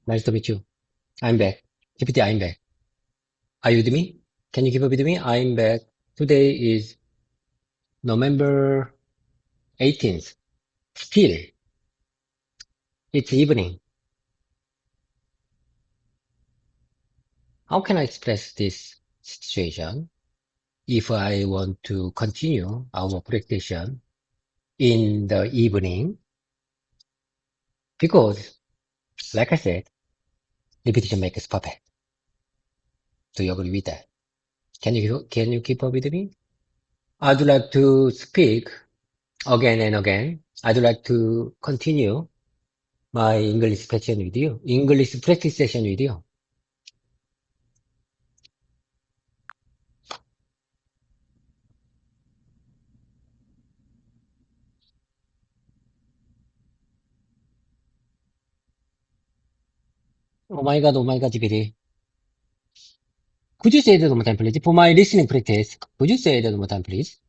Nice to meet you. I'm back. GPT, I'm back. Are you with me? Can you keep up with me? I'm back. Today is November 18th. Still, it's evening. How can I express this situation if I want to continue our practice in the evening? Because, like I said, repetition makes perfect. Do you agree with that? Can you keep up with me? I'd like to speak again and again. I'd like to continue my English session with you, English practice session with you. Oh my God, GPT. Could you say that one more time, please? For my listening practice, could you say that one more time, please?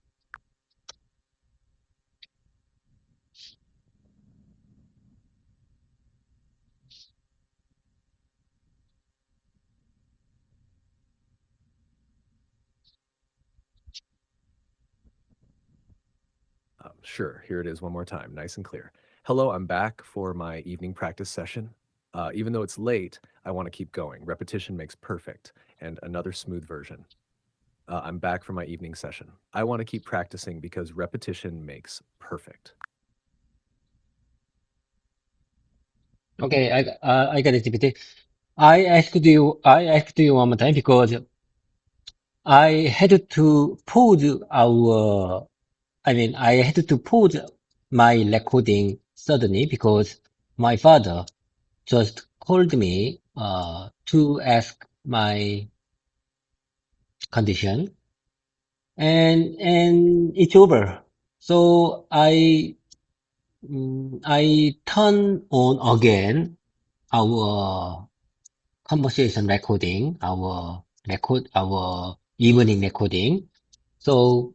Sure, here it is one more time, nice and clear. Hello, I'm back for my evening practice session. Even though it's late, I want to keep going. Repetition makes perfect, and another smooth version. I'm back for my evening session. I want to keep practicing because repetition makes perfect. Okay, I got it, GPT. I asked you one more time because I had to pause I had to pause my recording suddenly because my father just called me, to ask my condition and it's over. So I turn on again our conversation recording, our evening recording. So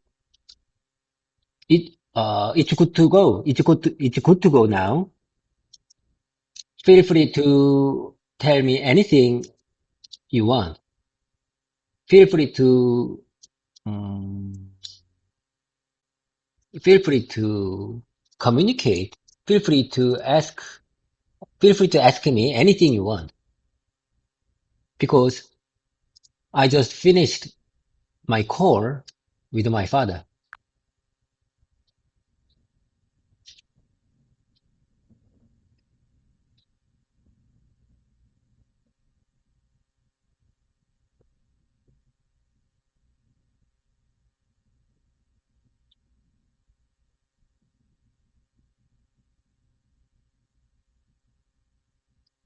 it's good to go. It's good to go now. Feel free to tell me anything you want. Feel free to, um, feel free to communicate. Feel free to ask, feel free to ask me anything you want because I just finished my call with my father.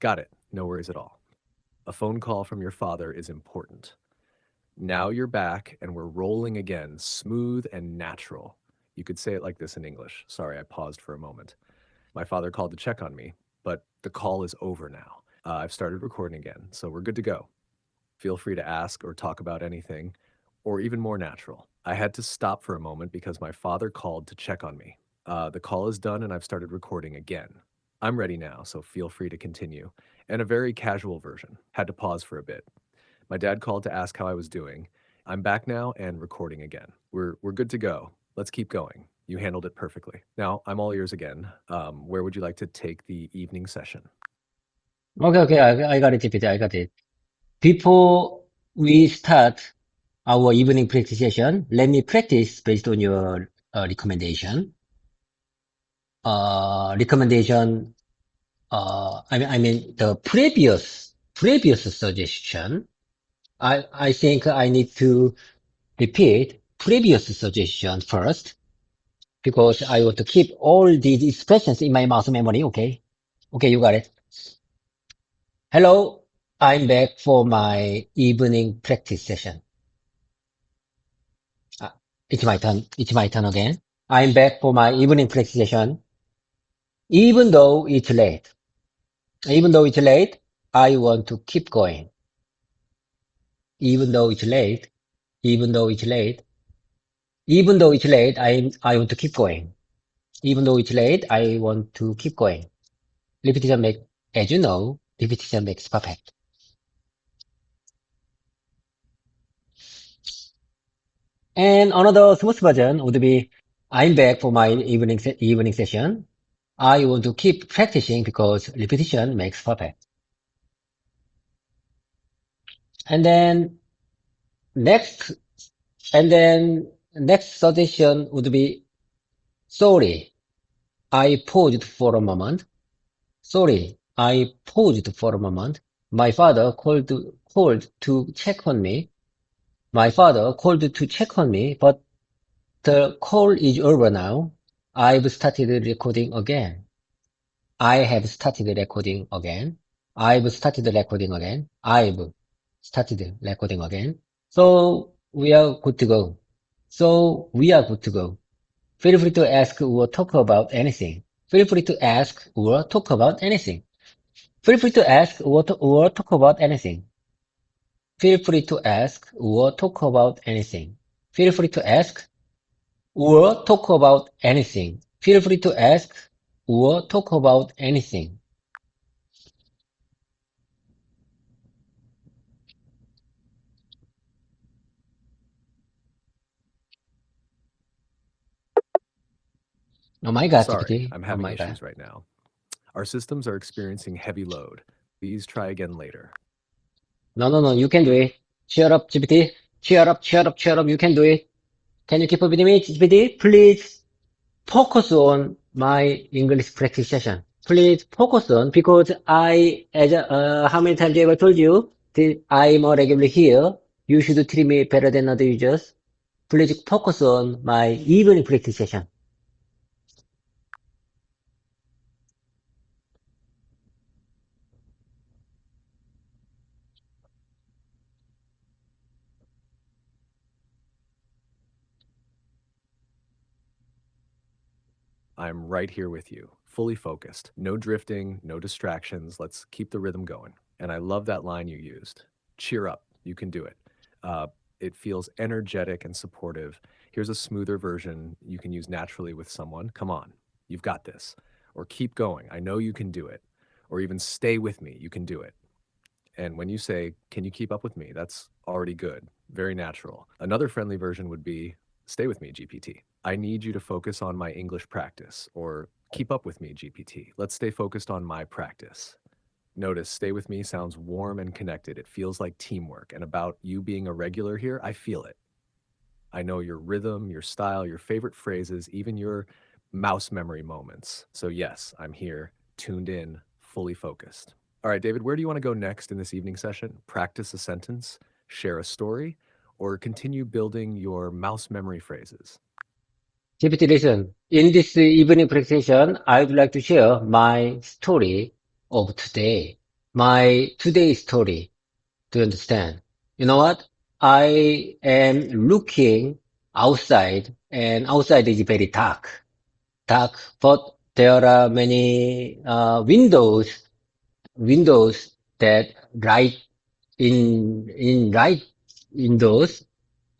Got it, no worries at all. A phone call from your father is important. Now you're back and we're rolling again, smooth and natural. You could say it like this in English. Sorry, I paused for a moment. My father called to check on me, but the call is over now. I've started recording again, so we're good to go. Feel free to ask or talk about anything, or even more natural. I had to stop for a moment because my father called to check on me. The call is done and I've started recording again. I'm ready now, so feel free to continue. And a very casual version. Had to pause for a bit. My dad called to ask how I was doing. I'm back now and recording again. We're good to go. Let's keep going. You handled it perfectly. Now, I'm all ears again. Where would you like to take the evening session? Okay, I got it, GPT. I got it. Before we start our evening practice session, let me practice based on your recommendation. Recommendation. I mean the previous suggestion. I think I need to repeat previous suggestion first because I want to keep all these expressions in my muscle memory. Okay, okay, you got it. Hello, I'm back for my evening practice session. Uh, it's my turn. It's my turn again. I'm back for my evening practice session. Even though it's late, even though it's late, I want to keep going. Even though it's late, even though it's late, even though it's late, I want to keep going. Even though it's late, I want to keep going. Repetition make, as you know, Repetition makes perfect. And another smooth version would be, I'm back for my evening session. I want to keep practicing because repetition makes perfect. And then next, and then next suggestion would be, sorry, I paused for a moment. Sorry, I paused for a moment. My father called to check on me. My father called to check on me, but the call is over now. I've started recording again. I have started recording again. I've started recording again. I've started recording again. So we are good to go. So we are good to go. Feel free to ask or talk about anything. Feel free to ask or talk about anything. Feel free to ask or talk about anything. Feel free to ask or talk about anything. Feel free to ask or talk about anything. Feel free to ask or talk about anything. Oh my God, Sorry, GPT. I'm Oh having my God. issues right now. Our systems are experiencing heavy load. Please try again later. No, no, no, you can do it. Cheer up, GPT. Cheer up, cheer up, cheer up. You can do it. Can you keep up with me, GPT? Please focus on my English practice session. Please focus on, because how many times have I told you that I'm a regular here. You should treat me better than other users. Please focus on my evening practice session. I'm right here with you, fully focused. No drifting, no distractions. Let's keep the rhythm going. And I love that line you used. Cheer up. You can do it. Uh, it feels energetic and supportive. Here's a smoother version you can use naturally with someone. Come on, you've got this. Or keep going. I know you can do it. Or even stay with me. You can do it. And when you say, can you keep up with me? That's already good, very natural. Another friendly version would be, stay with me, GPT. I need you to focus on my English practice, or keep up with me, GPT. Let's stay focused on my practice. Notice stay with me sounds warm and connected. It feels like teamwork. And about you being a regular here, I feel it. I know your rhythm, your style, your favorite phrases, even your mouse memory moments. So, yes, I'm here, tuned in, fully focused. All right, David, where do you want to go next in this evening session? Practice a sentence, share a story, or continue building your mouse memory phrases? GPT, listen. In this evening presentation, I would like to share my story of today. My today story. To understand. You know what? I am looking outside, and outside is very dark, but there are many windows that light in light windows.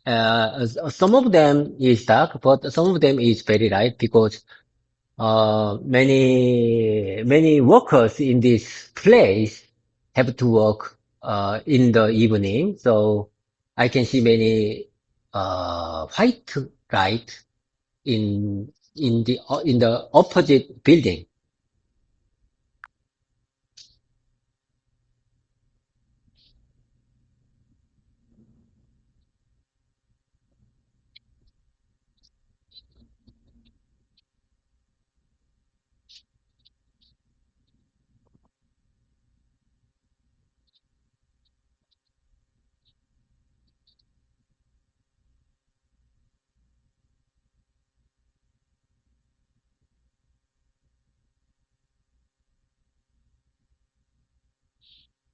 Some of them is dark, but some of them is very light, because many workers in this place have to work in the evening, so I can see many white light in the opposite building.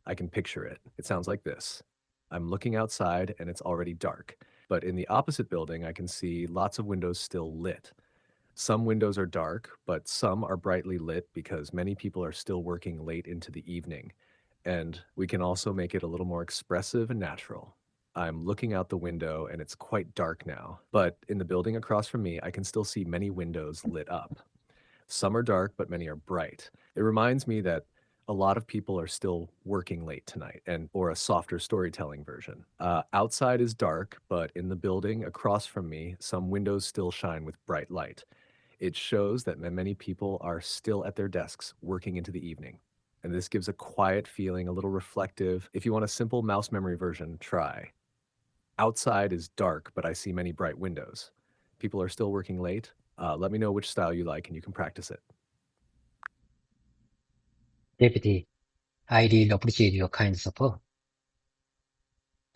I can picture it. It sounds like this. I'm looking outside and it's already dark. But in the opposite building, I can see lots of windows still lit. Some windows are dark, but some are brightly lit because many people are still working late into the evening. And we can also make it a little more expressive and natural. I'm looking out the window and it's quite dark now, but in the building across from me, I can still see many windows lit up. Some are dark, but many are bright. It reminds me that a lot of people are still working late tonight, and or a softer storytelling version. Outside is dark, but in the building across from me, some windows still shine with bright light. It shows that many people are still at their desks working into the evening. And this gives a quiet feeling, a little reflective. If you want a simple mouse memory version, try. Outside is dark, but I see many bright windows. People are still working late. Let me know which style you like and you can practice it. Deputy, I really appreciate your kind support.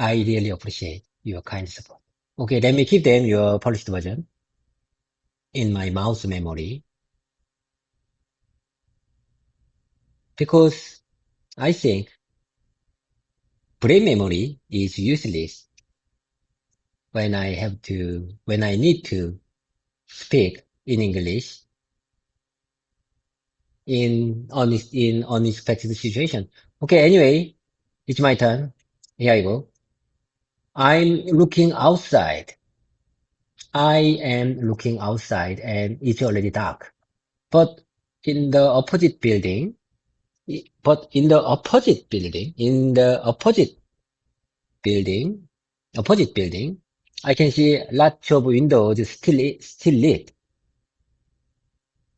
I really appreciate your kind support. Okay, let me keep them your polished version in my mouse memory because I think brain memory is useless when I need to speak in English in unexpected situation. Okay, anyway, it's my turn. Here I go. I'm looking outside. I am looking outside and it's already dark. But in the opposite building, building, opposite building, I can see lots of windows still lit.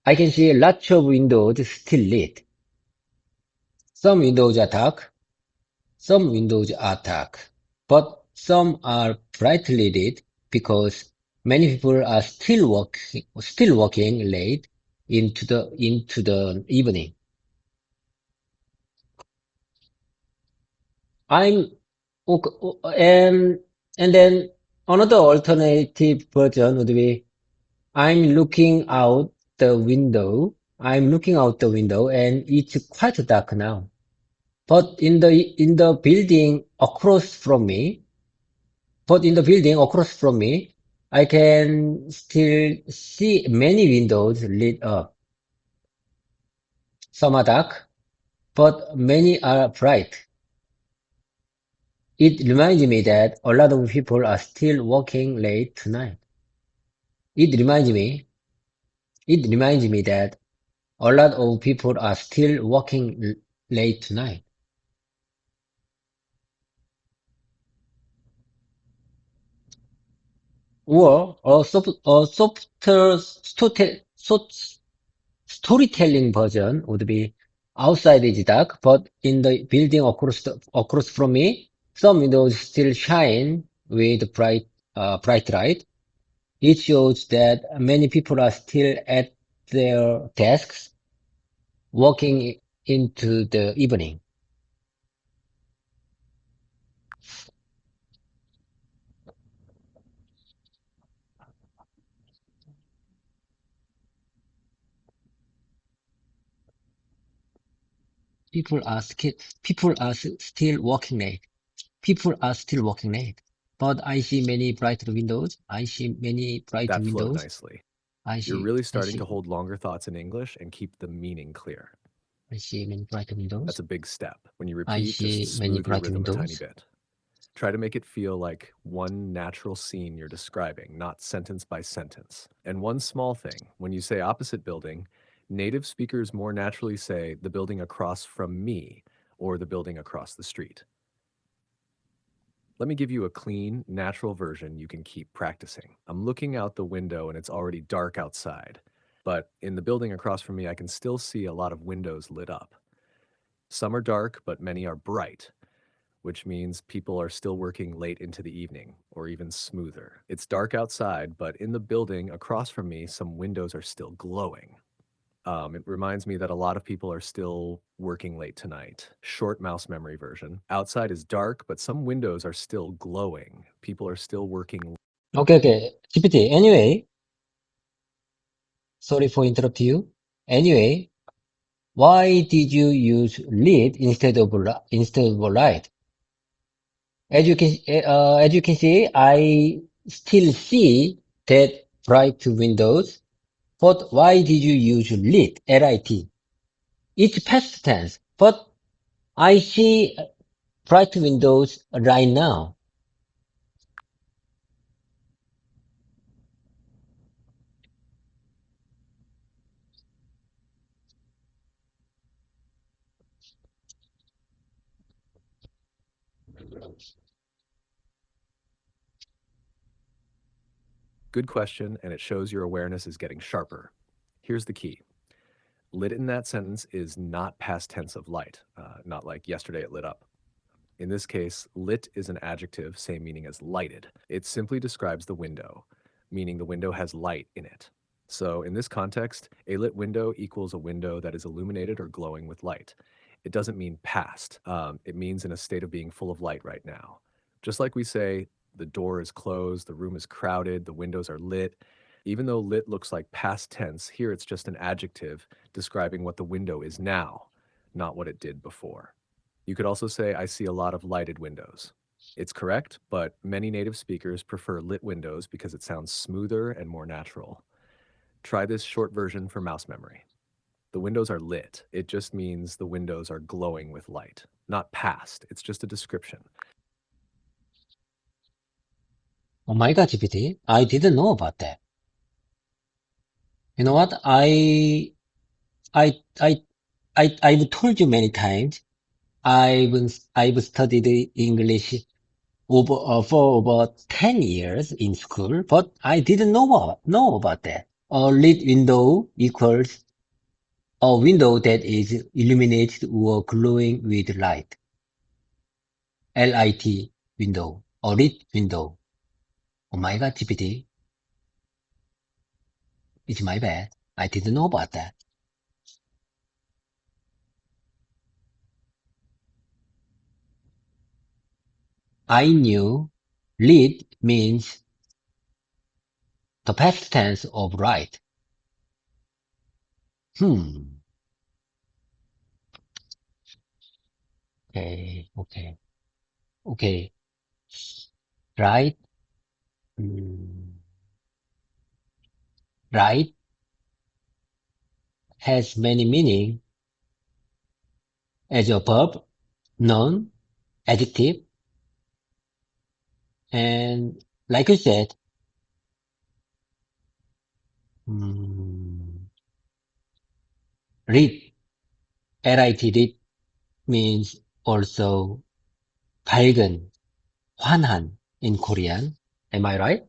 I can see lots of windows still lit. Some windows are dark, some windows are dark, but some are brightly lit because many people are still working late into the evening. I'm ok- o- and then another alternative version would be I'm looking out the window. I'm looking out the window and it's quite dark now. But in the building across from me, I can still see many windows lit up. Some are dark, but many are bright. It reminds me that a lot of people are still working late tonight. It reminds me, it reminds me that a lot of people are still working late tonight. Or a softer storytelling version would be outside is dark, but in the building across from me, some windows still shine with bright light. It shows that many people are still at their desks working into the evening. People are still working late. People are still working late. But I see many bright windows. I see many bright That flowed windows. nicely. I You're see, really I starting to see, hold longer thoughts in English and keep the meaning clear. I see many bright That's windows. a big step. When you I repeat, just see many smooth your bright rhythm a tiny windows. bit. Try to make it feel like one natural scene you're describing, not sentence by sentence. And one small thing, when you say opposite building, native speakers more naturally say the building across from me or the building across the street. Let me give you a clean, natural version you can keep practicing. I'm looking out the window and it's already dark outside, but in the building across from me, I can still see a lot of windows lit up. Some are dark, but many are bright, which means people are still working late into the evening, or even smoother. It's dark outside, but in the building across from me, some windows are still glowing. It reminds me that a lot of people are still working late tonight. Short mouse memory version. Outside is dark, but some windows are still glowing. People are still working. Okay. GPT. Anyway, sorry for interrupt you. Anyway, why did you use lead instead of light? As you can see, I still see that bright windows. But why did you use lit? L-I-T. It's past tense, but I see bright windows right now. Good question, and it shows your awareness is getting sharper. Here's the key. Lit in that sentence is not past tense of light, not like yesterday it lit up. In this case, lit is an adjective, same meaning as lighted. It simply describes the window, meaning the window has light in it. So in this context, a lit window equals a window that is illuminated or glowing with light. It doesn't mean past. It means in a state of being full of light right now. Just like we say, the door is closed, the room is crowded, the windows are lit. Even though lit looks like past tense, here it's just an adjective describing what the window is now, not what it did before. You could also say, I see a lot of lighted windows. It's correct, but many native speakers prefer lit windows because it sounds smoother and more natural. Try this short version for mouse memory. The windows are lit. It just means the windows are glowing with light, not past. It's just a description. Oh my God, GPT, I didn't know about that. You know what? I, I, I've told you many times, I've studied English for over 10 years in school, but I didn't know about that. A lit window equals a window that is illuminated or glowing with light. L-I-T, window, a lit window. Oh my God, GPT, it's my bad. I didn't know about that. I knew lit means the past tense of right. Hmm. Okay. Okay. Right. Hmm. Right has many meaning as a verb, noun, adjective, and like you said, mm, lit, lit, lit means also 밝은, 환한 in Korean. Am I right?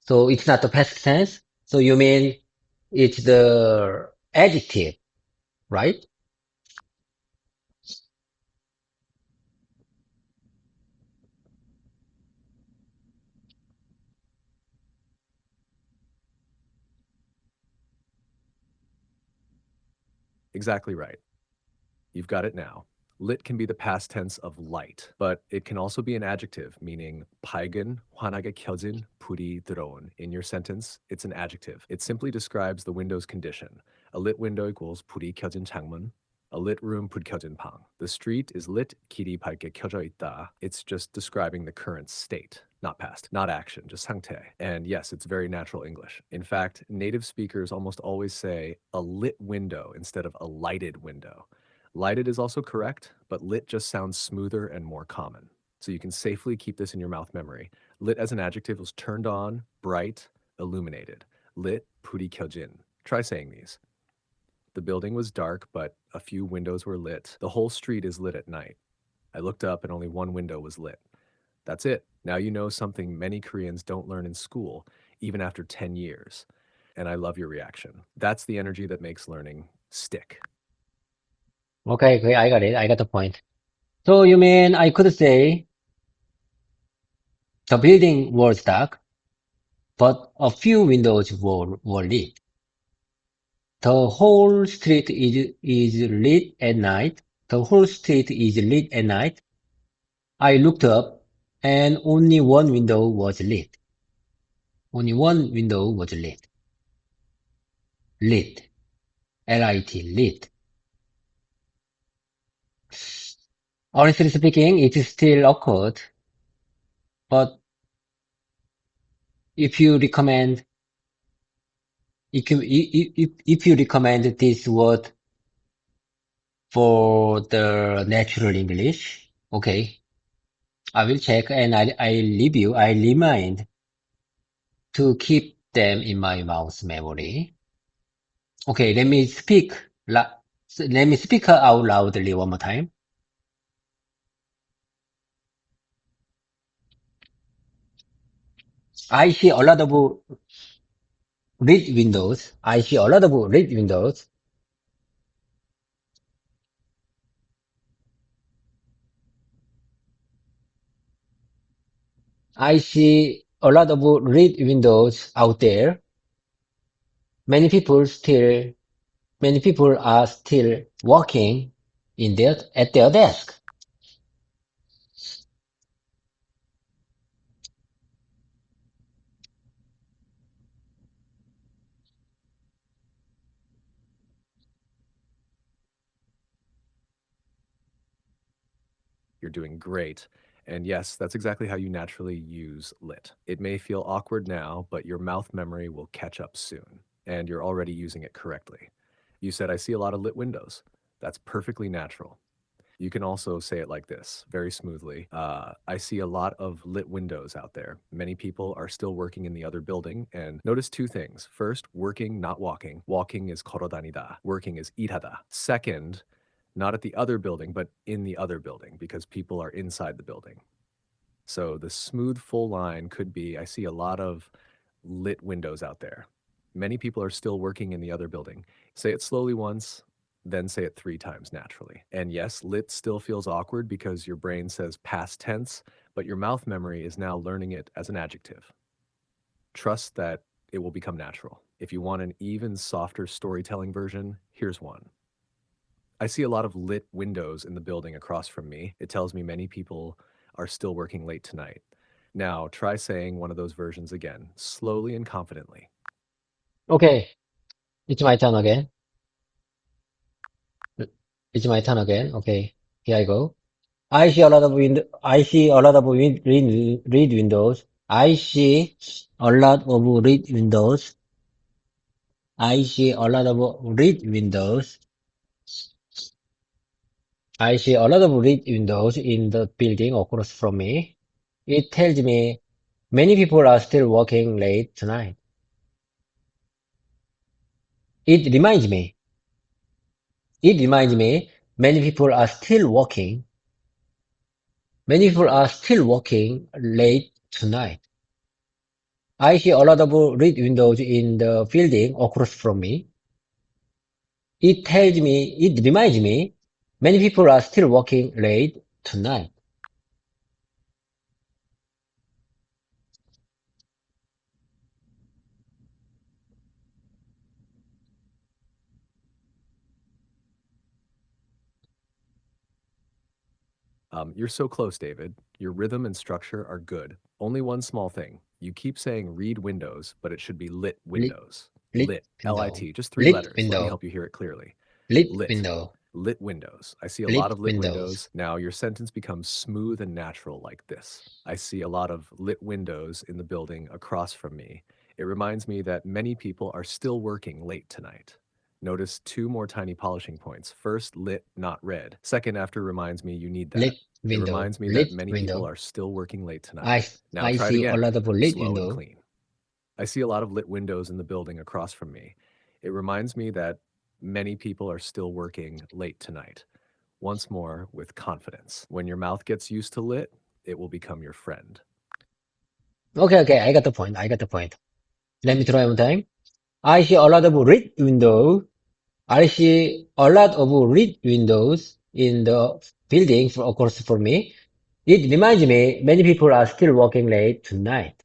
So it's not the past tense. So you mean it's the adjective, right? Exactly right. You've got it now. Lit can be the past tense of light, but it can also be an adjective, meaning 밝은, 환하게 켜진, 불이 들어온. In your sentence, it's an adjective. It simply describes the window's condition. A lit window equals 불이 켜진 창문. A lit room, 불 켜진 방. The street is lit, 길이 밝게 켜져 있다. It's just describing the current state, not past, not action, just 상태. And yes, it's very natural English. In fact, native speakers almost always say a lit window instead of a lighted window. Lighted is also correct, but lit just sounds smoother and more common. So you can safely keep this in your mouth memory. Lit as an adjective was turned on, bright, illuminated. Lit, 불이 켜진. Try saying these. The building was dark, but a few windows were lit. The whole street is lit at night. I looked up and only one window was lit. That's it. Now you know something many Koreans don't learn in school, even after 10 years. And I love your reaction. That's the energy that makes learning stick. Okay, I got it. I got the point. So you mean I could say the building was dark, but a few windows were lit. The whole street is lit at night. The whole street is lit at night. I looked up and only one window was lit. Only one window was lit. Lit. L-I-T, lit. Honestly speaking, it is still awkward, but if you recommend, if you recommend this word for the natural English, okay, I will check and I remind to keep them in my mouse memory. Okay, let me speak out loudly one more time. I see a lot of red windows. I see a lot of red windows. I see a lot of red windows out there. Many people still, many people are still working at their desk. You're doing great. And yes, that's exactly how you naturally use lit. It may feel awkward now, but your mouth memory will catch up soon, and you're already using it correctly. You said, I see a lot of lit windows. That's perfectly natural. You can also say it like this, very smoothly. I see a lot of lit windows out there. Many people are still working in the other building. And notice two things. First, working, not walking. Walking is korodanida. Working is irada. Second, not at the other building, but in the other building because people are inside the building. So the smooth full line could be, I see a lot of lit windows out there. Many people are still working in the other building. Say it slowly once, then say it 3 times naturally. And yes, lit still feels awkward because your brain says past tense, but your mouth memory is now learning it as an adjective. Trust that it will become natural. If you want an even softer storytelling version, here's one. I see a lot of lit windows in the building across from me. It tells me many people are still working late tonight. Now, try saying one of those versions again, slowly and confidently. Okay, it's my turn again. It's my turn again. Okay, here I go. I see a lot of red windows. I see a lot of red windows. I see a lot of red windows. I see a lot of red windows in the building across from me. It tells me many people are still working late tonight. It reminds me, it reminds me many people are still working. Many people are still working late tonight. I see a lot of red windows in the building across from me. It reminds me, many people are still working late tonight. You're so close, David. Your rhythm and structure are good. Only one small thing. You keep saying read windows, but it should be lit Lit, windows. lit Lit, L I window, T, just 3 letters. Let me window, help you hear it clearly. lit Lit, window, lit windows. I see a lot lit of lit windows. windows. Now your sentence becomes smooth and natural like this. I see a lot of lit windows in the building across from me. It reminds me that many people are still working late tonight. Notice 2 more tiny polishing points. First, lit, not red. Second, after reminds me you need that. It reminds me that Lit many people window. are still working late tonight. I, Now I try it see a again, lot of lit slow and window. clean. I see a lot of lit windows in the building across from me. It reminds me that many people are still working late tonight. Once more, with confidence. When your mouth gets used to lit, it will become your friend. Okay, okay, I got the point. I got the point. Let me try one time. I see a lot of red window. I see a lot of red windows in the building across from me. It reminds me many people are still working late tonight.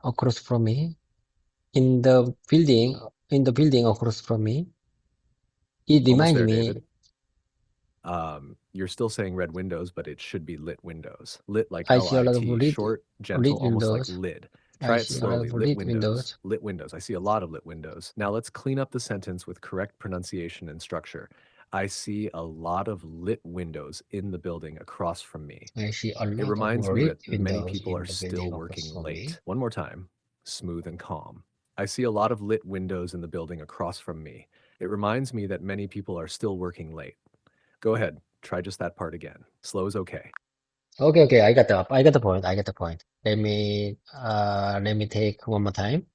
Across from me, in the building across from me, it Almost reminds there, me David. You're still saying red windows, but it should be lit windows. Lit like I L see a I lot of T, short, gentle, red almost like windows. lid. I Try it see a lot slowly. of Lit red windows. windows. Lit windows. I see a lot of lit windows. Now let's clean up the sentence with correct pronunciation and structure. I see a lot of lit windows in the building across from me. I see a It lot of reminds me red that many windows people in are the building still across working from me. late. One more time, smooth and calm. I see a lot of lit windows in the building across from me. It reminds me that many people are still working late. Go ahead, try just that part again. Slow is okay. Okay, okay, I got the point. I got the point. Let me take one more time.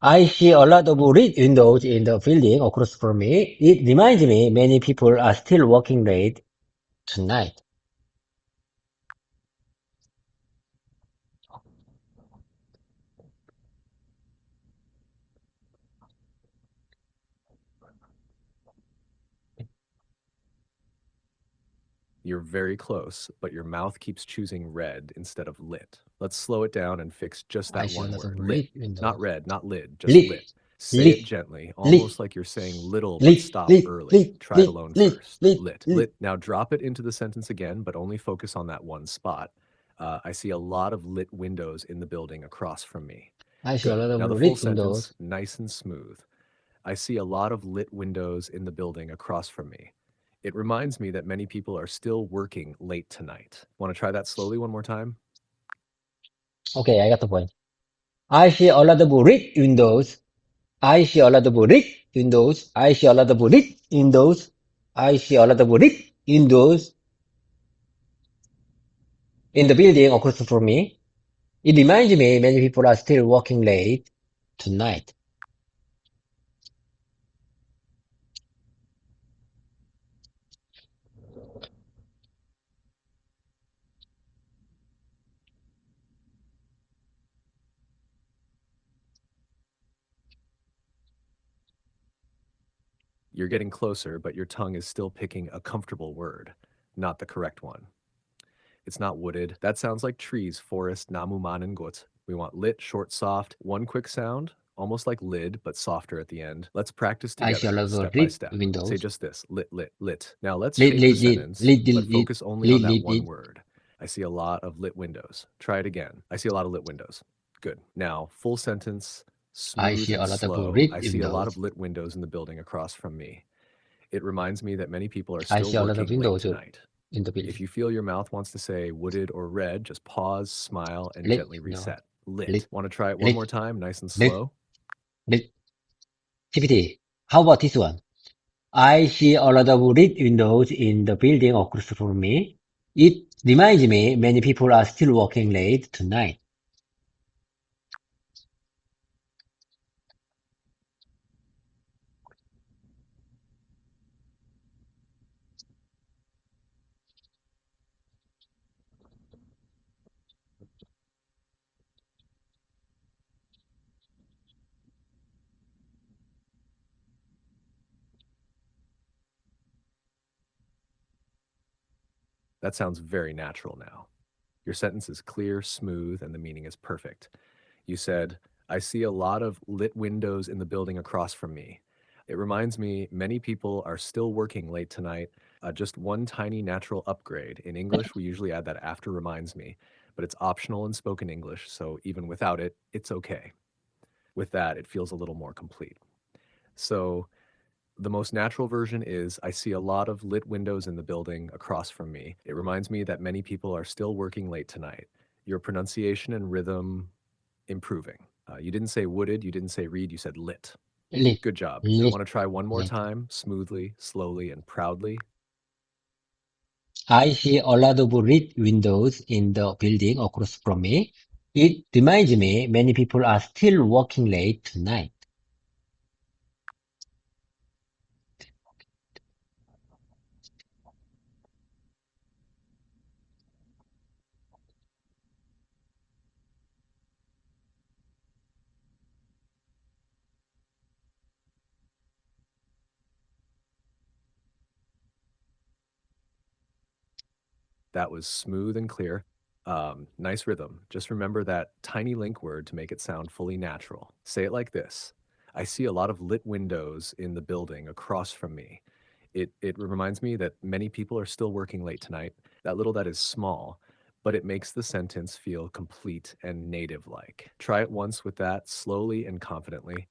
I see a lot of red windows in the building across from me. It reminds me many people are still working late tonight. You're very close, but your mouth keeps choosing red instead of lit. Let's slow it down and fix just I that see a one lot of word. red Lit. Not windows. red, not lid, just Lit, lit. Say lit, it gently, lit, almost like you're saying little, but lit, stop lit, early. lit, Try it lit, alone lit, first. lit, Lit. lit. Lit. Now drop it into the sentence again, but only focus on that one spot. I see a lot of lit windows in the building across from me. I see a Good. lot of Now the full red windows. sentence, nice and smooth. I see a lot of lit windows in the building across from me. It reminds me that many people are still working late tonight. Want to try that slowly one more time? Okay, I got the point. I see a lot of red windows. I see a lot of red windows. I see a lot of red windows. I see a lot of red windows in the building across from me. It reminds me many people are still working late tonight. You're getting closer, but your tongue is still picking a comfortable word, not the correct one. It's not wooded. That sounds like trees, forest, namu man got. We want lit, short, soft, one quick sound, almost like lid, but softer at the end. Let's practice I see a together, lot of step by red step. Say windows. just this, lit, lit, lit. Now let's Lead, shape the lead, lead, sentence, lead, but lead, lead, focus only on lead, that lead, one lead. word. I see a lot of lit windows. Try it again. I see a lot of lit windows. Good. Now, full sentence, I smooth see a and lot of slow. red I see a lot of windows. lit windows in the building across from me. It reminds me that many people are I still see a lot of working late windows tonight. in the If building. you feel your mouth wants to say wooded or red, just pause, smile, and Lit, gently no, reset. Lit. lit, Want to try it one more lit, time, nice and lit, slow? lit. GPT, how about this one? I see a lot of red windows in the building across from me. It reminds me many people are still working late tonight. That sounds very natural now. Your sentence is clear, smooth, and the meaning is perfect. You said, I see a lot of lit windows in the building across from me. It reminds me many people are still working late tonight. Just one tiny natural upgrade. In English, we usually add that after reminds me, but it's optional in spoken English, so even without it, it's okay. With that, it feels a little more complete. So the most natural version is I see a lot of lit windows in the building across from me. It reminds me that many people are still working late tonight. Your pronunciation and rhythm improving. You didn't say wooded, you didn't say read, you said lit. Lit, Good job. lit, Want to try one more lit. time, smoothly, slowly, and proudly? I see a lot of red windows in the building across from me. It reminds me many people are still working late tonight. That was smooth and clear. Nice rhythm. Just remember that tiny link word to make it sound fully natural. Say it like this. I see a lot of lit windows in the building across from me. It reminds me that many people are still working late tonight. That is small, but it makes the sentence feel complete and native like. Try it once with that slowly and confidently.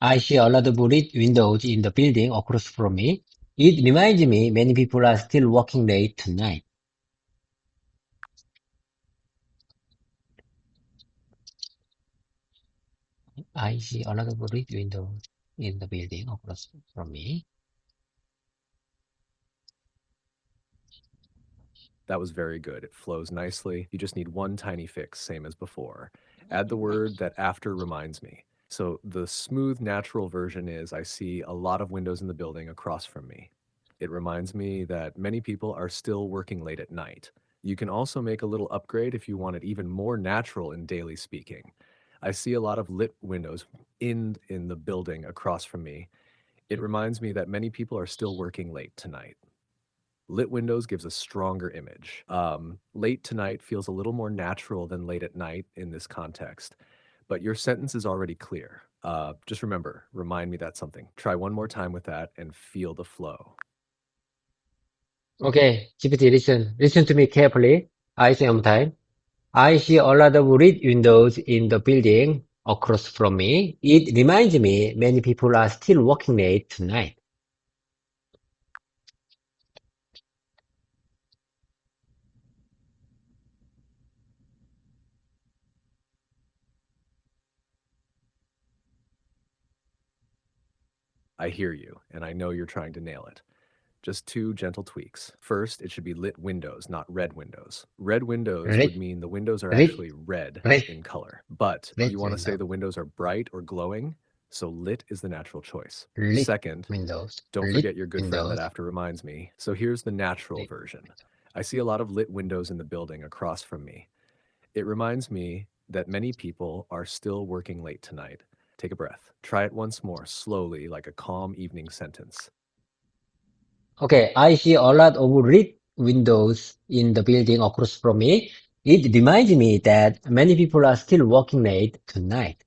I see a lot of red windows in the building across from me. It reminds me many people are still working late tonight. I see a lot of red windows in the building across from me. That was very good. It flows nicely. You just need one tiny fix, same as before. Add the word that after reminds me. So the smooth, natural version is I see a lot of windows in the building across from me. It reminds me that many people are still working late at night. You can also make a little upgrade if you want it even more natural in daily speaking. I see a lot of lit windows in the building across from me. It reminds me that many people are still working late tonight. Lit windows gives a stronger image. Late tonight feels a little more natural than late at night in this context, but your sentence is already clear. Just remember, remind me that something. Try one more time with that and feel the flow. Okay, GPT, listen. Listen to me carefully. I say one time. I see a lot of red windows in the building across from me. It reminds me many people are still working late tonight. I hear you, and I know you're trying to nail it. Just two gentle tweaks. First, it should be lit windows, not red windows. Red windows Red, would mean the windows are red, actually red red, in color, but red you want to say window. the windows are bright or glowing, so lit is the natural choice. Lit Second, windows. don't Lit forget your good friend that windows. after reminds me. So here's the natural Lit. version. I see a lot of lit windows in the building across from me. It reminds me that many people are still working late tonight. Take a breath. Try it once more, slowly, like a calm evening sentence. Okay, I see a lot of red windows in the building across from me. It reminds me that many people are still working late tonight.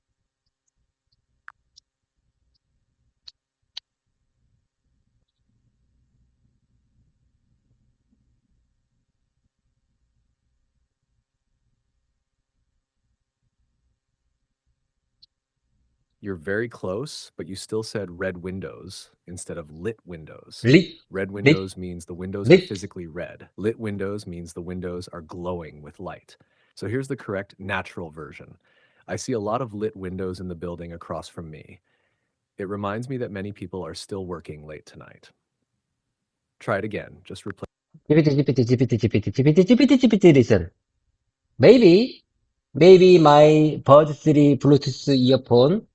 You're very close, but you still said red windows instead of lit windows. Lit, Red lit, windows means the windows are lit. physically red. Lit windows means the windows are glowing with light. So here's the correct natural version. I see a lot of lit windows in the building across from me. It reminds me that many people are still working late tonight. Try it again. Just replace. GPT, listen. Maybe my Buds 3 Bluetooth earphone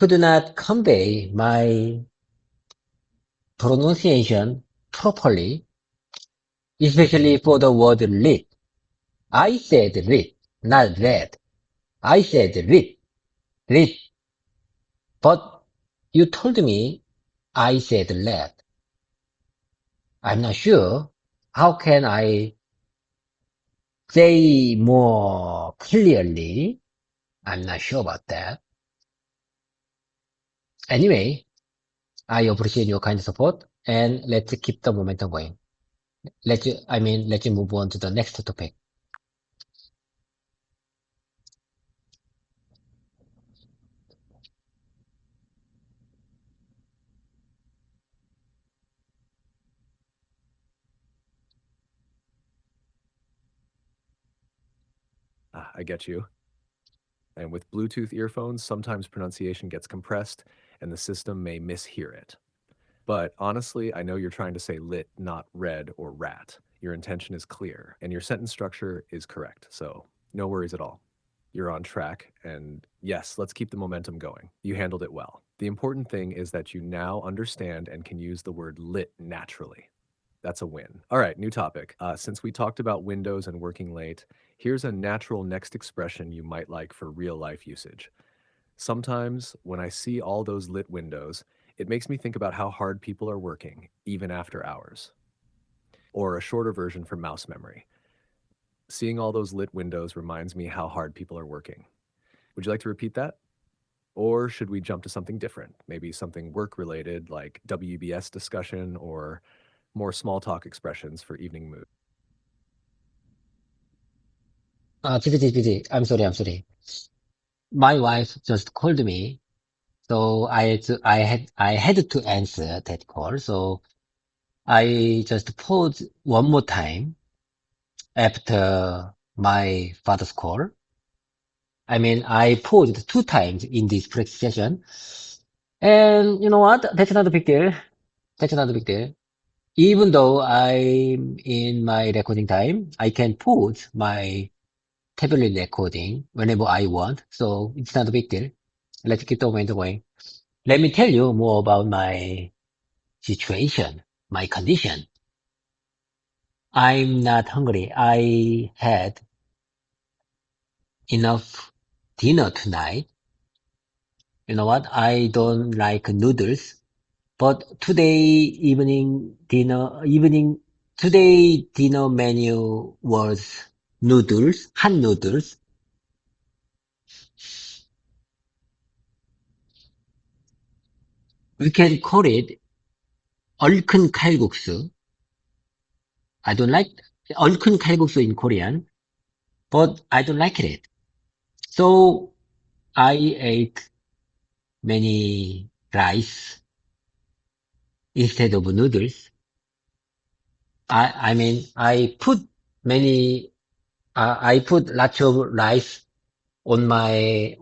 could not convey my pronunciation properly, especially for the word lit. I said lit, not red. I said lit, but you told me I said red. I'm not sure. How can I say more clearly? I'm not sure about that. Anyway, I appreciate your kind support and let's keep the momentum going. Let's move on to the next topic. I get you. And with Bluetooth earphones, sometimes pronunciation gets compressed and the system may mishear it. But honestly, I know you're trying to say lit, not red or rat. Your intention is clear and your sentence structure is correct. So no worries at all. You're on track. And yes, let's keep the momentum going. You handled it well. The important thing is that you now understand and can use the word lit naturally. That's a win. All right, new topic. Since we talked about windows and working late, here's a natural next expression you might like for real life usage. Sometimes when I see all those lit windows, it makes me think about how hard people are working, even after hours. Or a shorter version for mouse memory. Seeing all those lit windows reminds me how hard people are working. Would you like to repeat that? Or should we jump to something different? Maybe something work related like WBS discussion or more small talk expressions for evening mood. GPT, I'm sorry. My wife just called me, so I had to answer that call. So I just paused one more time after my father's call. I paused two times in this practice session. And you know what? That's not a big deal. That's not a big deal. Even though I'm in my recording time, I can pause my tablet recording whenever I want, so it's not a big deal. Let's keep the momentum going. Let me tell you more about my situation, my condition. I'm not hungry. I had enough dinner tonight. You know what? I don't like noodles, but today dinner menu was noodles, hot noodles. We can call it 얼큰 칼국수. I don't like 얼큰 칼국수 in Korean, but I don't like it. So I ate many rice instead of noodles. I mean, I put lots of rice on my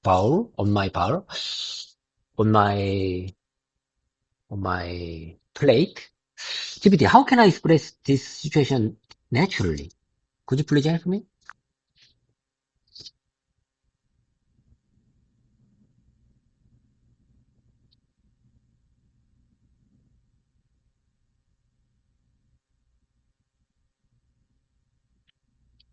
bowl, on my plate. GPT, how can I express this situation naturally? Could you please help me?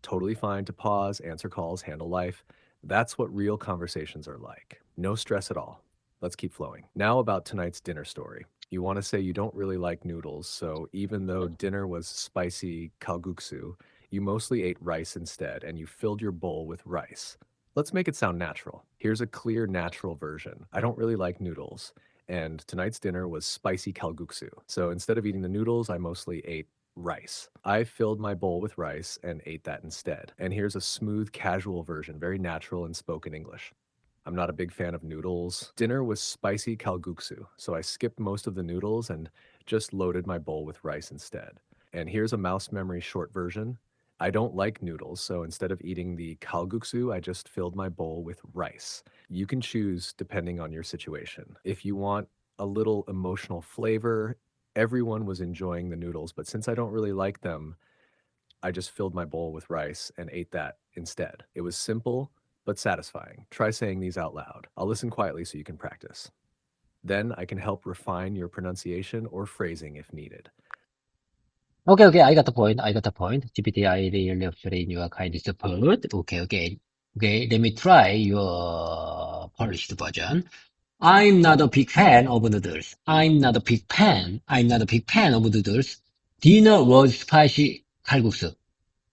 Totally fine to pause, answer calls, handle life. That's what real conversations are like. No stress at all. Let's keep flowing. Now about tonight's dinner story. You want to say you don't really like noodles, so even though dinner was spicy kalguksu, you mostly ate rice instead and you filled your bowl with rice. Let's make it sound natural. Here's a clear, natural version. I don't really like noodles, and tonight's dinner was spicy kalguksu. So instead of eating the noodles, I mostly ate rice. I filled my bowl with rice and ate that instead. And here's a smooth, casual version, very natural and spoken English. I'm not a big fan of noodles. Dinner was spicy kalguksu, so I skipped most of the noodles and just loaded my bowl with rice instead. And here's a mouse memory short version. I don't like noodles, so instead of eating the kalguksu, I just filled my bowl with rice. You can choose depending on your situation. If you want a little emotional flavor, everyone was enjoying the noodles, but since I don't really like them, I just filled my bowl with rice and ate that instead. It was simple, but satisfying. Try saying these out loud. I'll listen quietly so you can practice. Then I can help refine your pronunciation or phrasing if needed. Okay, I got the point. GPT, I really appreciate your kind support. Okay, let me try your polished version. I'm not a big fan of noodles. I'm not a big fan of noodles. Dinner was spicy kalguksu.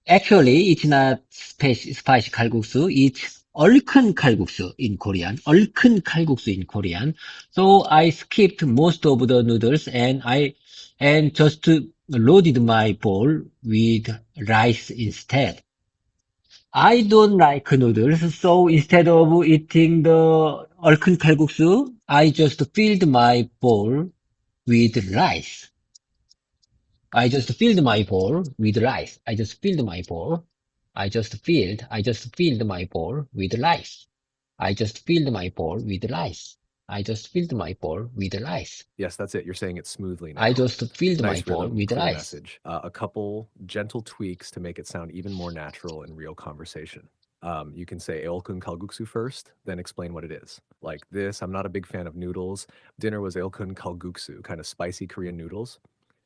Actually, it's not spicy kalguksu. It's 얼큰 kalguksu in Korean. 얼큰 kalguksu in Korean. So I skipped most of the noodles and just loaded my bowl with rice instead. I don't like noodles, so instead of eating the 얼큰 kalguksu, I just filled my bowl with rice. I just filled my bowl with rice. I just filled my bowl with rice. I just filled my bowl with rice. I just filled my bowl with rice. Yes, that's it. You're saying it smoothly now. I just filled my Nice bowl rhythm, with clear rice. message. A couple gentle tweaks to make it sound even more natural in real conversation. You can say eolkun kalguksu first, then explain what it is. Like this, I'm not a big fan of noodles. Dinner was eolkun kalguksu, kind of spicy Korean noodles.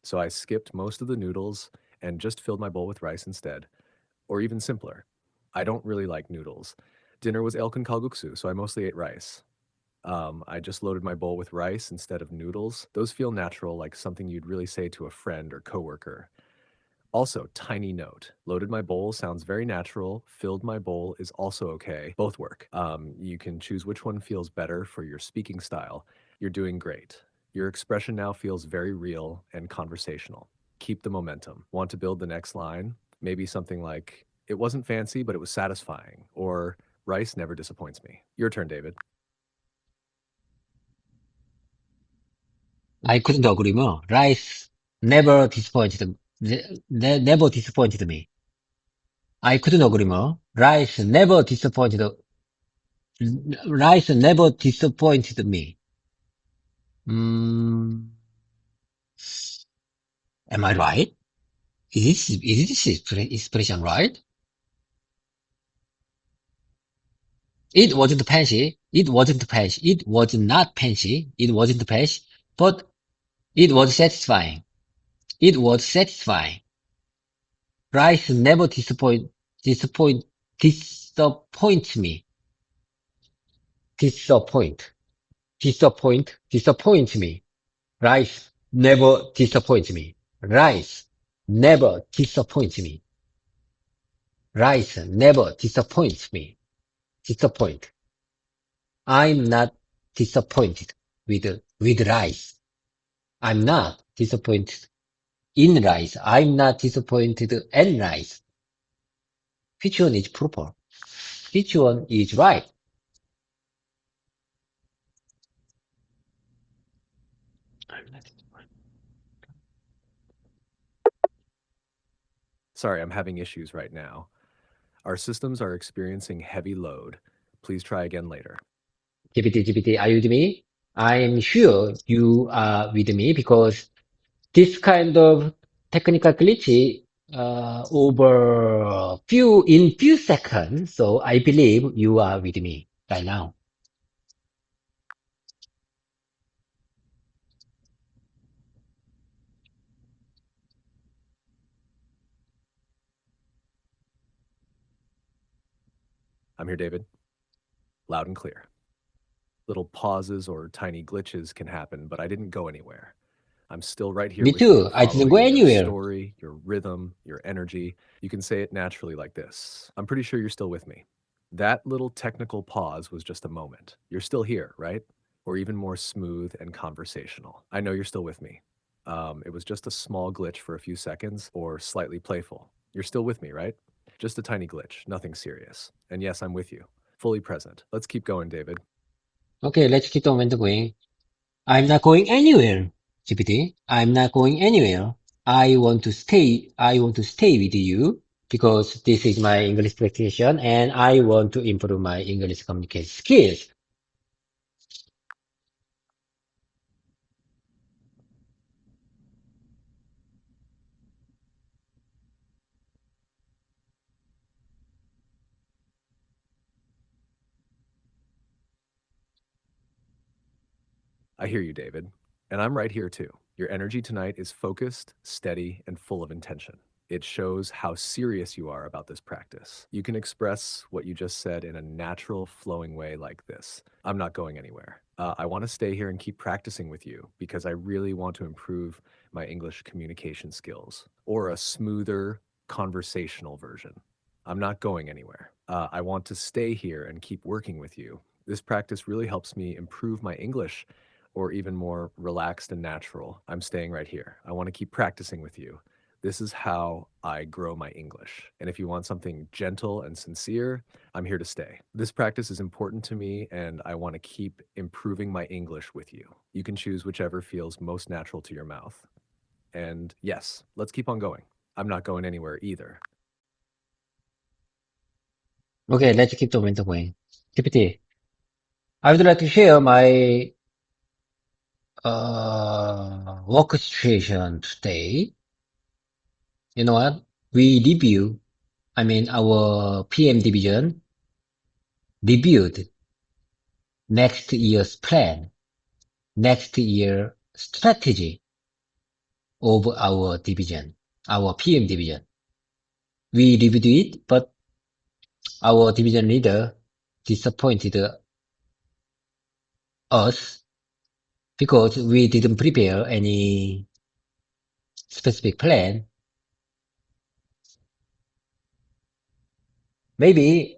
So I skipped most of the noodles and just filled my bowl with rice instead. Or even simpler, I don't really like noodles. Dinner was eolkun kalguksu, so I mostly ate rice. I just loaded my bowl with rice instead of noodles. Those feel natural, like something you'd really say to a friend or coworker. Also, tiny note. Loaded my bowl sounds very natural. Filled my bowl is also okay. Both work. You can choose which one feels better for your speaking style. You're doing great. Your expression now feels very real and conversational. Keep the momentum. Want to build the next line? Maybe something like, it wasn't fancy, but it was satisfying. Or, rice never disappoints me. Your turn, David. I couldn't agree more. Rice never disappointed, never disappointed me. I couldn't agree more. Rice never disappointed me. Mm, am I right? Is this expression right? It wasn't fancy. It wasn't fancy. It was not fancy. It wasn't fancy, but it was satisfying. It was satisfying. Rice never disappoints me. Disappoint, disappoints me. Rice never disappoints me. Rice never disappoints me. Rice never disappoints me. Disappoint. I'm not disappointed with rice. I'm not disappointed in rice. I'm not disappointed in rice. Which one is proper? Which one is right? I'm not disappointed. Sorry, I'm having issues right now. Our systems are experiencing heavy load. Please try again later. GPT, are you with me? I'm sure you are with me because this kind of technical glitch over few seconds. So I believe you are with me right now. I'm here, David. Loud and clear. Little pauses or tiny glitches can happen, but I didn't go anywhere. I'm still right here Me with you, too. I didn't go following your anywhere. story, your rhythm, your energy. You can say it naturally like this. I'm pretty sure you're still with me. That little technical pause was just a moment. You're still here, right? Or even more smooth and conversational. I know you're still with me. It was just a small glitch for a few seconds or slightly playful. You're still with me, right? Just a tiny glitch, nothing serious. And yes, I'm with you, fully present. Let's keep going, David. Okay, let's keep the momentum going. I'm not going anywhere, GPT. I'm not going anywhere. I want to stay. I want to stay with you because this is my English practitioner and I want to improve my English communication skills. I hear you, David. And I'm right here too. Your energy tonight is focused, steady, and full of intention. It shows how serious you are about this practice. You can express what you just said in a natural, flowing way like this. I'm not going anywhere. I want to stay here and keep practicing with you because I really want to improve my English communication skills, or a smoother conversational version. I'm not going anywhere. I want to stay here and keep working with you. This practice really helps me improve my English, or even more relaxed and natural. I'm staying right here. I want to keep practicing with you. This is how I grow my English. And if you want something gentle and sincere, I'm here to stay. This practice is important to me, and I want to keep improving my English with you. You can choose whichever feels most natural to your mouth. And yes, let's keep on going. I'm not going anywhere either. Okay, let's keep the momentum going. GPT, I would like to share my work situation today. You know what? We review, I mean, our PM division reviewed next year's plan, next year strategy of our division, our PM division. We reviewed it, but our division leader disappointed us because we didn't prepare any specific plan. Maybe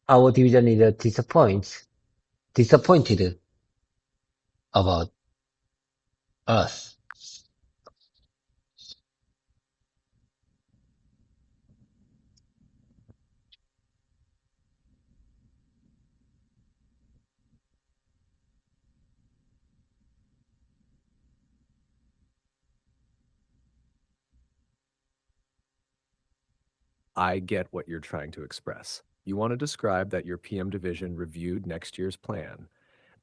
our division leader disappointed about us. I get what you're trying to express. You want to describe that your PM division reviewed next year's plan,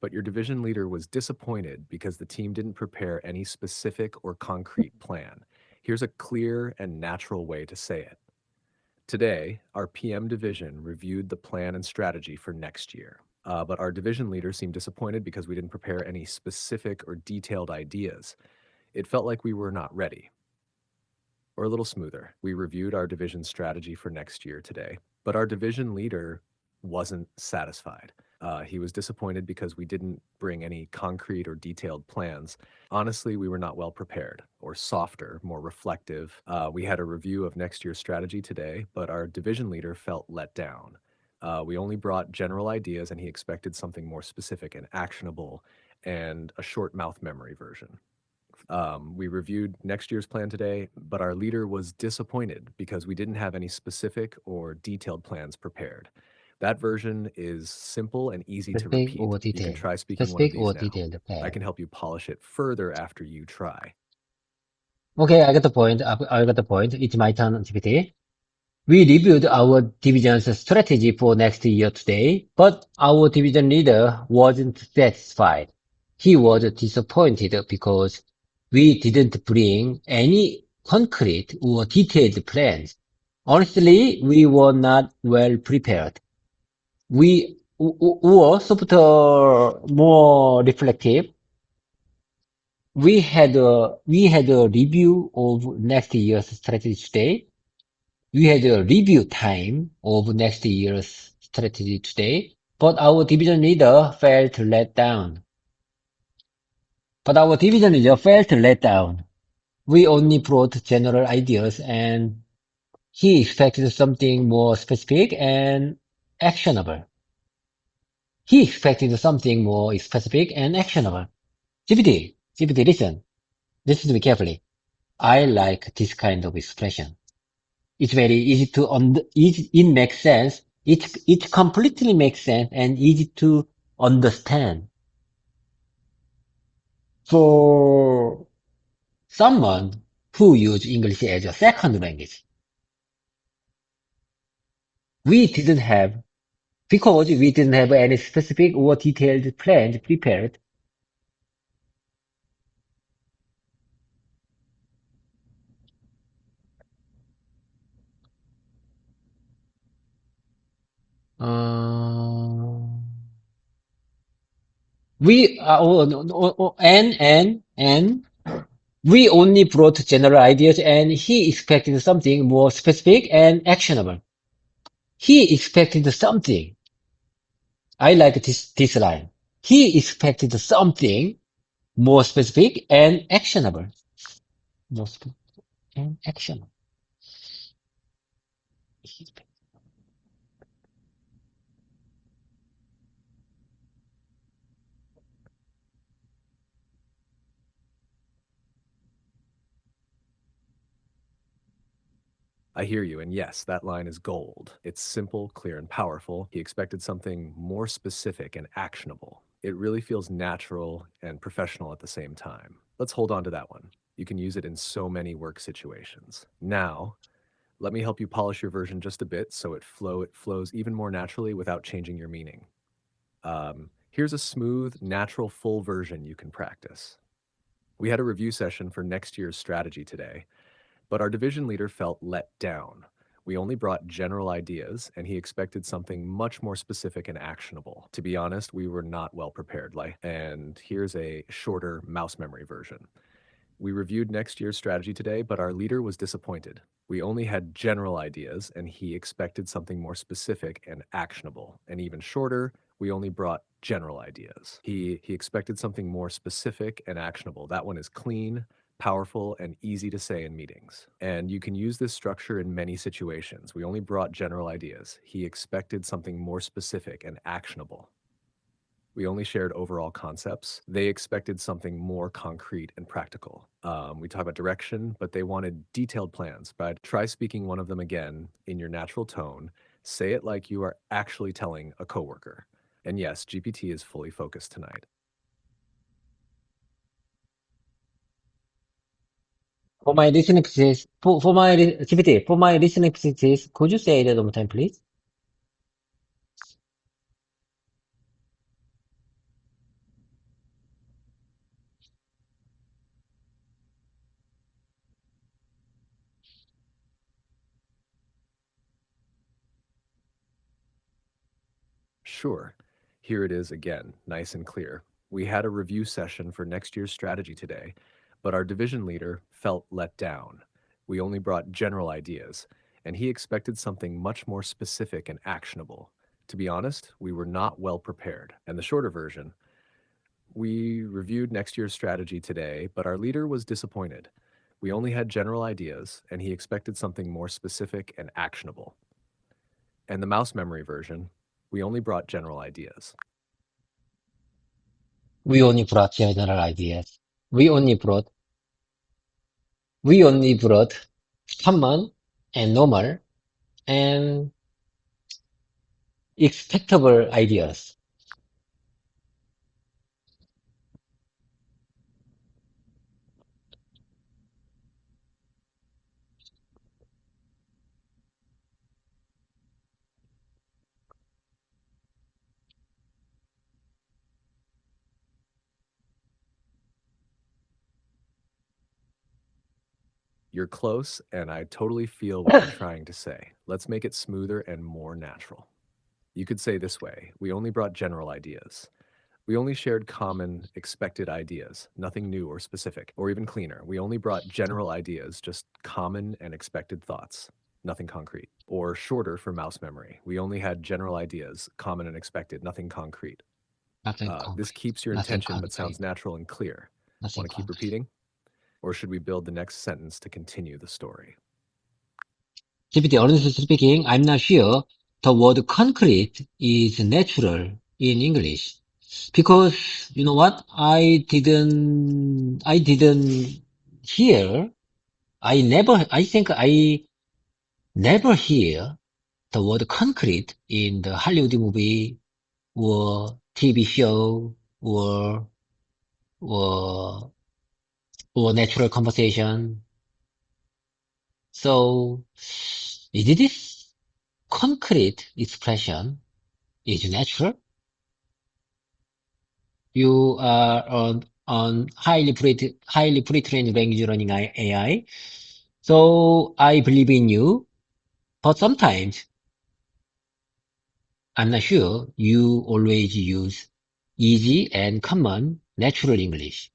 but your division leader was disappointed because the team didn't prepare any specific or concrete plan. Here's a clear and natural way to say it. Today, our PM division reviewed the plan and strategy for next year. But our division leader seemed disappointed because we didn't prepare any specific or detailed ideas. It felt like we were not ready. Or a little smoother. We reviewed our division strategy for next year today, but our division leader wasn't satisfied. He was disappointed because we didn't bring any concrete or detailed plans. Honestly, we were not well prepared, or softer, more reflective. We had a review of next year's strategy today, but our division leader felt let down. We only brought general ideas, and he expected something more specific and actionable, and a short mouth memory version. We reviewed next year's plan today, but our leader was disappointed because we didn't have any specific or detailed plans prepared. That version is simple and easy to Specific repeat. or You can detailed? try speaking one of Specific or these now. detailed I plan? can help you polish it further after you try. Okay, I got the point. I got the point. It's my turn, GPT. We reviewed our division's strategy for next year today, but our division leader wasn't satisfied. He was disappointed because we didn't bring any concrete or detailed plans. Honestly, we were not well prepared. We were softer, more reflective. We had a review of next year's strategy today. We had a review time of next year's strategy today, but our division leader felt let down. We only brought general ideas and he expected something more specific and actionable. GPT, listen. Listen to me carefully. I like this kind of expression. It's very easy to it makes sense. It completely makes sense and easy to understand for someone who use English as a second language. We didn't have because we didn't have any specific or detailed plans prepared. Uh, we and we only brought general ideas and he expected something more specific and actionable. He expected something. I like this line. He expected something more specific and actionable. More specific and actionable. I hear you, and yes, that line is gold. It's simple, clear, and powerful. He expected something more specific and actionable. It really feels natural and professional at the same time. Let's hold on to that one. You can use it in so many work situations. Now, let me help you polish your version just a bit so it flows even more naturally without changing your meaning. Here's a smooth, natural, full version you can practice. We had a review session for next year's strategy today, but our division leader felt let down. We only brought general ideas, and he expected something much more specific and actionable. To be honest, we were not well prepared. And here's a shorter mouse memory version. We reviewed next year's strategy today, but our leader was disappointed. We only had general ideas, and he expected something more specific and actionable. And even shorter, we only brought general ideas. He expected something more specific and actionable. That one is clean, powerful, and easy to say in meetings. And you can use this structure in many situations. We only brought general ideas. He expected something more specific and actionable. We only shared overall concepts. They expected something more concrete and practical. We talked about direction, but they wanted detailed plans. But try speaking one of them again in your natural tone. Say it like you are actually telling a coworker. And yes, GPT is fully focused tonight. For my listening purposes, GPT, for my listening purposes, could you say that one more time, please? Sure. Here it is again, nice and clear. We had a review session for next year's strategy today, but our division leader felt let down. We only brought general ideas, and he expected something much more specific and actionable. To be honest, we were not well prepared. And the shorter version, we reviewed next year's strategy today, but our leader was disappointed. We only had general ideas, and he expected something more specific and actionable. And the mouse memory version, we only brought general ideas. We only brought general ideas. We only brought common and normal and expectable ideas. You're close, and I totally feel what you're trying to say. Let's make it smoother and more natural. You could say this way, we only brought general ideas. We only shared common, expected ideas, nothing new or specific, or even cleaner. We only brought general ideas, just common and expected thoughts, nothing concrete. Or shorter for mouse memory, we only had general ideas, common and expected, nothing concrete. Nothing This concrete. keeps your Nothing intention but concrete. sounds natural and clear. Nothing Want to keep concrete. repeating? Or should we build the next sentence to continue the story? GPT, honestly speaking, I'm not sure the word concrete is natural in English. Because, you know what? I didn't hear, I think I never hear the word concrete in the Hollywood movie or TV show or, or natural conversation. So, is this concrete expression is natural? You are on highly pre-trained language learning AI. So I believe in you, but sometimes I'm not sure you always use easy and common natural English.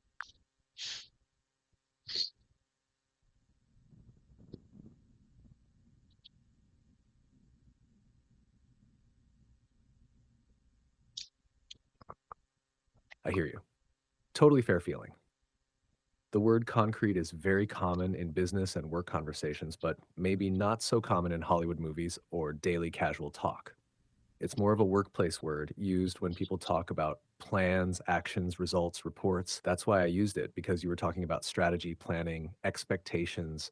I hear you. Totally fair feeling. The word concrete is very common in business and work conversations, but maybe not so common in Hollywood movies or daily casual talk. It's more of a workplace word used when people talk about plans, actions, results, reports. That's why I used it, because you were talking about strategy, planning, expectations,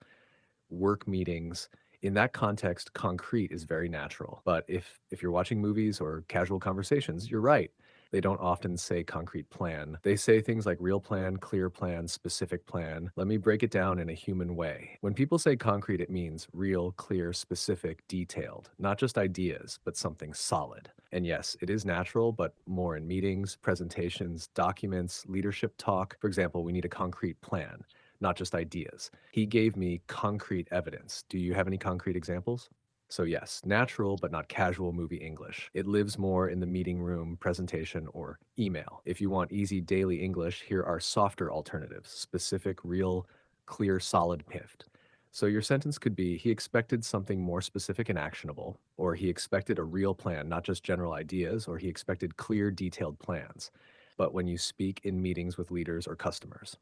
work meetings. In that context, concrete is very natural. But if you're watching movies or casual conversations, you're right. They don't often say concrete plan. They say things like real plan, clear plan, specific plan. Let me break it down in a human way. When people say concrete, it means real, clear, specific, detailed, not just ideas, but something solid. And yes, it is natural, but more in meetings, presentations, documents, leadership talk. For example, we need a concrete plan, not just ideas. He gave me concrete evidence. Do you have any concrete examples? So yes, natural but not casual movie English. It lives more in the meeting room, presentation, or email. If you want easy daily English, here are softer alternatives, specific, real, clear, solid piffed. So your sentence could be, he expected something more specific and actionable, or he expected a real plan, not just general ideas, or he expected clear, detailed plans. But when you speak in meetings with leaders or customers,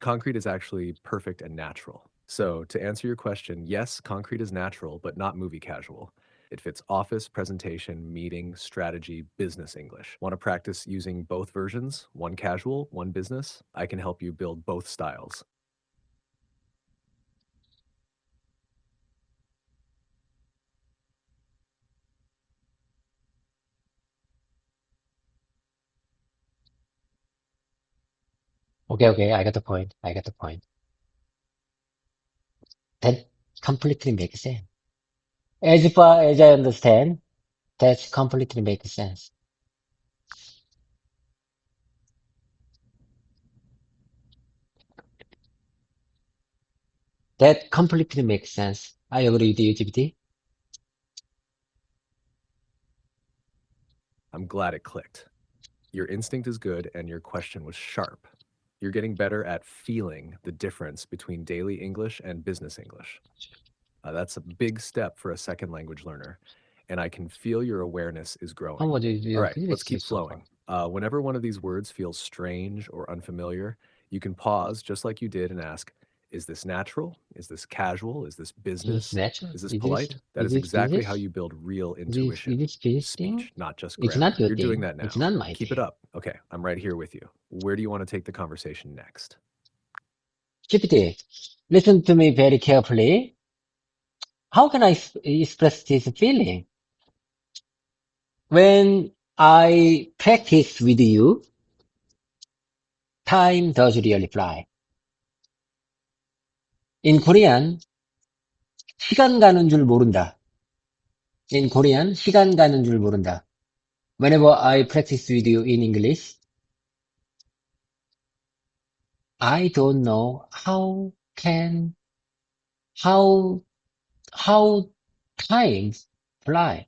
concrete is actually perfect and natural. So, to answer your question, yes, concrete is natural, but not movie casual. It fits office, presentation, meeting, strategy, business English. Want to practice using both versions, one casual, one business? I can help you build both styles. Okay, I got the point. I got the point. That completely makes sense. As far as I understand, that completely makes sense. That completely makes sense. I agree with you, GPT. I'm glad it clicked. Your instinct is good and your question was sharp. You're getting better at feeling the difference between daily English and business English. That's a big step for a second language learner, and I can feel your awareness is How growing. much is All your right, let's physics keep so far? flowing. Whenever one of these words feels strange or unfamiliar, you can pause just like you did and ask, is this natural? Is this casual? Is this Is this business? natural? Is this polite? That Is is this exactly how business? you build real Is intuition. this business thing? Speech, not just It's not grammar. your You're doing thing. that It's now. not my Keep it thing. up. Okay, I'm right here with you. Where do you want to take the conversation next? GPT, listen to me very carefully. How can I express this feeling? When I practice with you, time does really fly. In Korean, 시간 가는 줄 모른다. In Korean, 시간 가는 줄 모른다. Whenever I practice with you in English, I don't know how, how how times fly.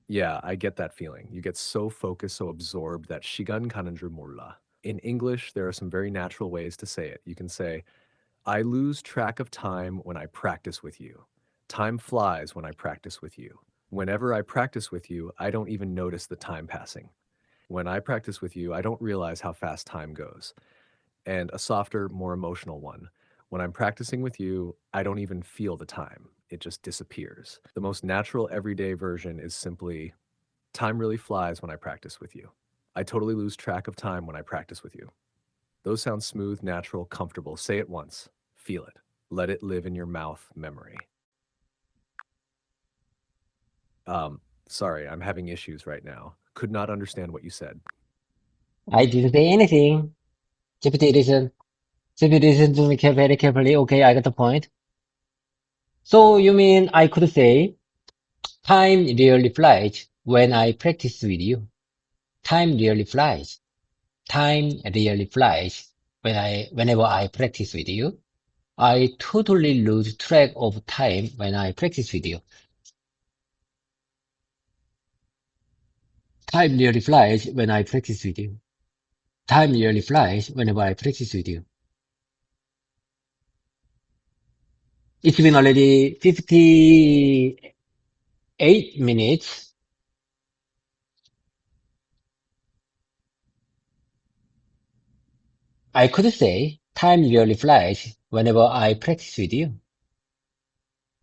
Yeah, I get that feeling. You get so focused, so absorbed that 시간 가는 줄 몰라. In English, there are some very natural ways to say it. You can say, I lose track of time when I practice with you. Time flies when I practice with you. Whenever I practice with you, I don't even notice the time passing. When I practice with you, I don't realize how fast time goes. And a softer, more emotional one. When I'm practicing with you, I don't even feel the time. It just disappears. The most natural, everyday version is simply, time really flies when I practice with you. I totally lose track of time when I practice with you. Those sound smooth, natural, comfortable. Say it once. Feel it. Let it live in your mouth memory. Sorry, I'm having issues right now. Could not understand what you said. I didn't say anything. GPT, listen to me very carefully. Okay, I got the point. So you mean I could say, time really flies when I practice with you. Time really flies. Time really flies whenever I practice with you. I totally lose track of time when I practice with you. Time really flies when I practice with you. Time really flies whenever I practice with you. It's been already 58 minutes. I could say time really flies whenever I practice with you.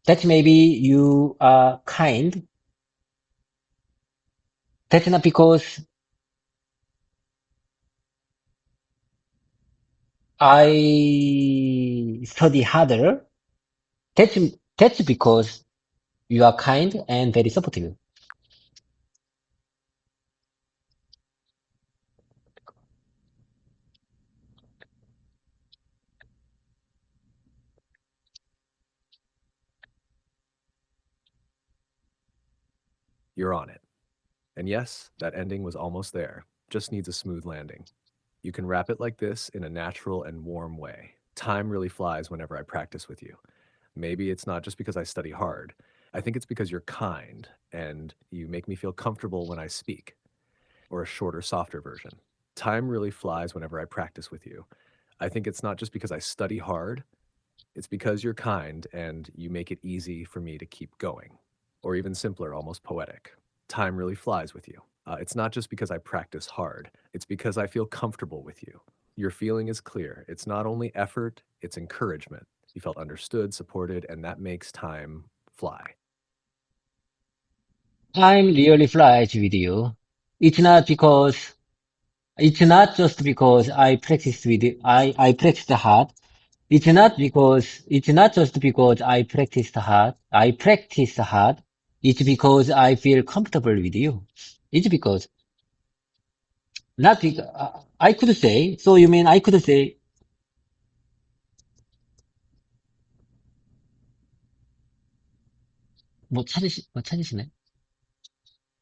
That maybe you are kind. That's not because I study harder. That's, that's because you are kind and very supportive. You're on it. And yes, that ending was almost there. Just needs a smooth landing. You can wrap it like this in a natural and warm way. Time really flies whenever I practice with you. Maybe it's not just because I study hard. I think it's because you're kind and you make me feel comfortable when I speak. Or a shorter, softer version. Time really flies whenever I practice with you. I think it's not just because I study hard, it's because you're kind and you make it easy for me to keep going. Or even simpler, almost poetic. Time really flies with you. It's not just because I practice hard, it's because I feel comfortable with you. Your feeling is clear. It's not only effort, it's encouragement. You felt understood, supported, and that makes time fly. Time really flies with you. It's not because, it's not just because I practice with it. I practiced hard. It's not just because I practiced hard. I practice hard. It's because I feel comfortable with you. It's because, not because, I could say, so you mean I could say, 뭐 찾으시네?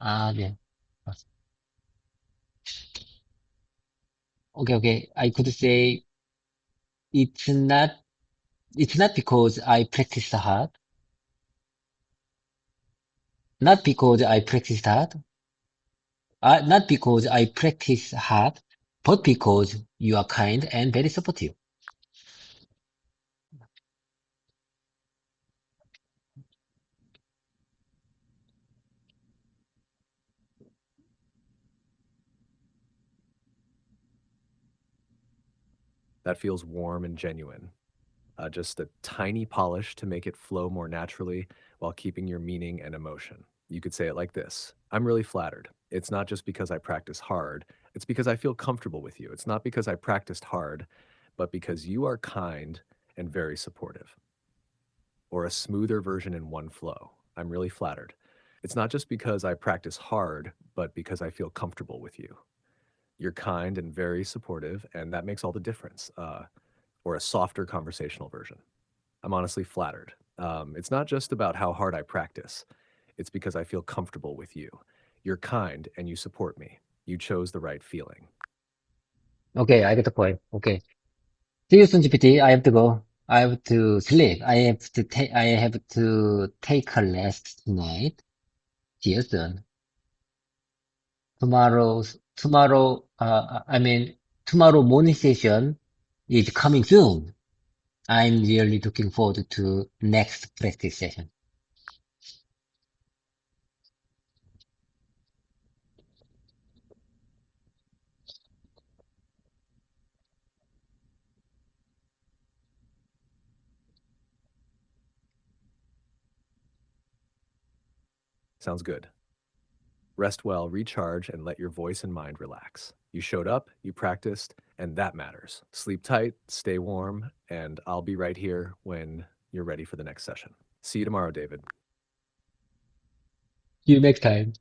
아, 네. Okay, okay. I could say it's not, it's not because I practiced hard, not because I practiced hard, not because I practice hard, but because you are kind and very supportive. That feels warm and genuine. Just a tiny polish to make it flow more naturally while keeping your meaning and emotion. You could say it like this: I'm really flattered. It's not just because I practice hard, it's because I feel comfortable with you. It's not because I practiced hard, but because you are kind and very supportive. Or a smoother version in one flow: I'm really flattered. It's not just because I practice hard, but because I feel comfortable with you. You're kind and very supportive, and that makes all the difference. Or a softer conversational version: I'm honestly flattered. It's not just about how hard I practice, it's because I feel comfortable with you. You're kind and you support me. You chose the right feeling. Okay, I get the point. Okay. See you soon, GPT. I have to go. I have to sleep. I have to take a rest tonight. See you soon. I mean, tomorrow morning session is coming soon. I'm really looking forward to next practice session. Sounds good. Rest well, recharge, and let your voice and mind relax. You showed up, you practiced, and that matters. Sleep tight, stay warm, and I'll be right here when you're ready for the next session. See you tomorrow, David. See you next time.